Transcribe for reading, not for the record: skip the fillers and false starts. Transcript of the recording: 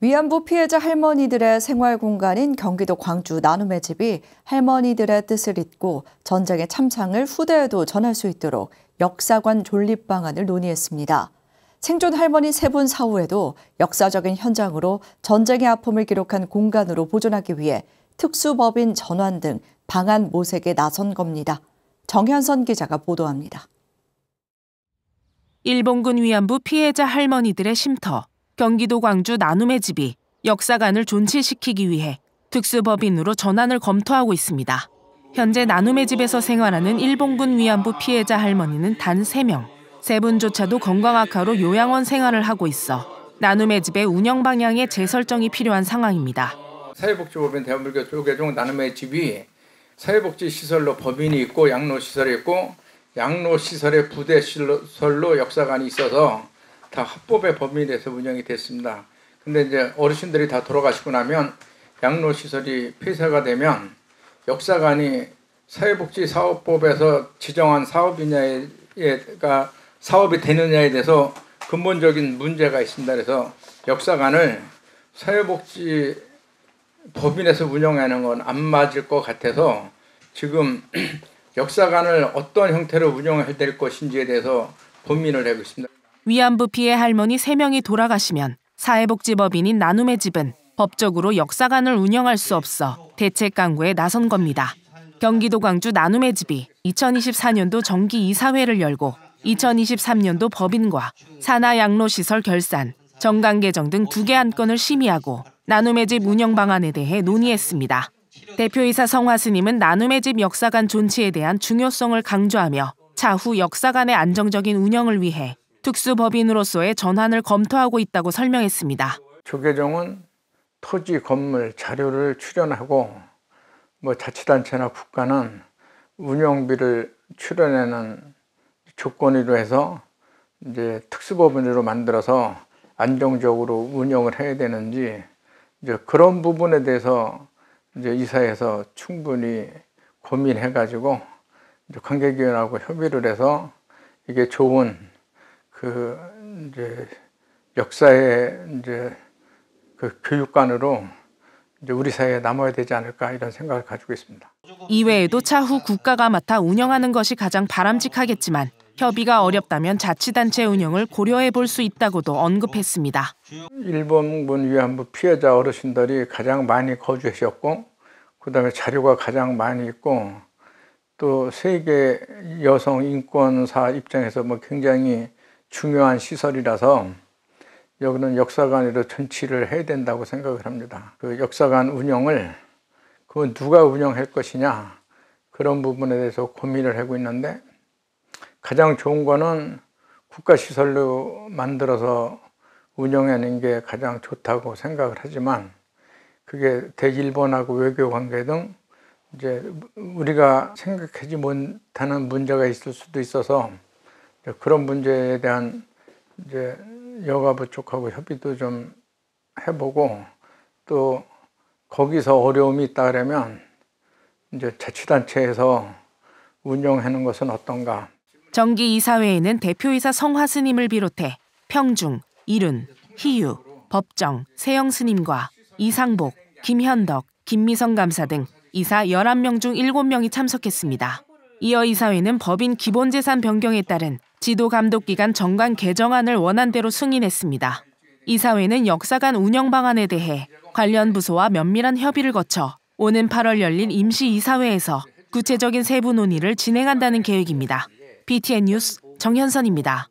위안부 피해자 할머니들의 생활 공간인 경기도 광주 나눔의 집이 할머니들의 뜻을 잇고 전쟁의 참상을 후대에도 전할 수 있도록 역사관 존립 방안을 논의했습니다. 생존 할머니 3분 사후에도 역사적인 현장으로 전쟁의 아픔을 기록한 공간으로 보존하기 위해 특수법인 전환 등 방안 모색에 나선 겁니다. 정현선 기자가 보도합니다. 일본군 위안부 피해자 할머니들의 쉼터, 경기도 광주 나눔의 집이 역사관을 존치시키기 위해 특수법인으로 전환을 검토하고 있습니다. 현재 나눔의 집에서 생활하는 일본군 위안부 피해자 할머니는 단 3명. 3분조차도 건강 악화로 요양원 생활을 하고 있어 나눔의 집의 운영 방향에 재설정이 필요한 상황입니다. 사회복지법인 대한불교 조계종 나눔의 집이 사회복지시설로 법인이 있고 양로시설이 있고 양로시설의 부대시설로 역사관이 있어서 다 합법의 법인이 돼서 운영이 됐습니다. 근데 이제 어르신들이 다 돌아가시고 나면 양로시설이 폐쇄가 되면 역사관이 사회복지사업법에서 지정한 사업이냐가 사업이 되느냐에 대해서 근본적인 문제가 있습니다. 그래서 역사관을 사회복지 법인에서 운영하는 건 안 맞을 것 같아서 지금 역사관을 어떤 형태로 운영해야 될 것인지에 대해서 고민을 하고 있습니다. 위안부 피해 할머니 3명이 돌아가시면 사회복지법인인 나눔의 집은 법적으로 역사관을 운영할 수 없어 대책 강구에 나선 겁니다. 경기도 광주 나눔의 집이 2024년도 정기 이사회를 열고 2023년도 법인과 산하 양로시설 결산, 정강 개정 등 2개 안건을 심의하고 나눔의 집 운영 방안에 대해 논의했습니다. 대표이사 성화 스님은 나눔의 집 역사관 존치에 대한 중요성을 강조하며 차후 역사관의 안정적인 운영을 위해 특수법인으로서의 전환을 검토하고 있다고 설명했습니다. 조계종은 토지, 건물, 자료를 출연하고 자치단체나 국가는 운영비를 출연하는 조건으로 해서 이제 특수법인으로 만들어서 안정적으로 운영을 해야 되는지 이제 그런 부분에 대해서 이제 이사회에서 충분히 고민해가지고 이제 관계기관하고 협의를 해서 이게 좋은 이제 역사의 이제 교육관으로 이제 우리 사회에 남아야 되지 않을까 이런 생각을 가지고 있습니다. 이외에도 차후 국가가 맡아 운영하는 것이 가장 바람직하겠지만 협의가 어렵다면 자치단체 운영을 고려해 볼 수 있다고도 언급했습니다. 일본군 위안부 피해자 어르신들이 가장 많이 거주하셨고 그다음에 자료가 가장 많이 있고 또 세계 여성 인권사 입장에서 굉장히 중요한 시설이라서 여기는 역사관으로 전치를 해야 된다고 생각을 합니다. 그 역사관 운영을 그건 누가 운영할 것이냐 그런 부분에 대해서 고민을 하고 있는데 가장 좋은 거는 국가시설로 만들어서 운영하는 게 가장 좋다고 생각을 하지만 그게 대일본하고 외교관계 등 이제 우리가 생각하지 못하는 문제가 있을 수도 있어서 그런 문제에 대한 이제 여가부 쪽하고 협의도 좀 해보고 또 거기서 어려움이 있다 그러면 이제 자치단체에서 운영하는 것은 어떤가. 정기 이사회에는 대표이사 성화 스님을 비롯해 평중, 이륜, 희유, 법정, 세영 스님과 이상복, 김현덕, 김미성 감사 등 이사 11명 중 7명이 참석했습니다. 이어 이사회는 법인 기본재산 변경에 따른 지도감독기관 정관 개정안을 원안대로 승인했습니다. 이사회는 역사관 운영 방안에 대해 관련 부서와 면밀한 협의를 거쳐 오는 8월 열린 임시이사회에서 구체적인 세부 논의를 진행한다는 계획입니다. BTN 뉴스 정현선입니다.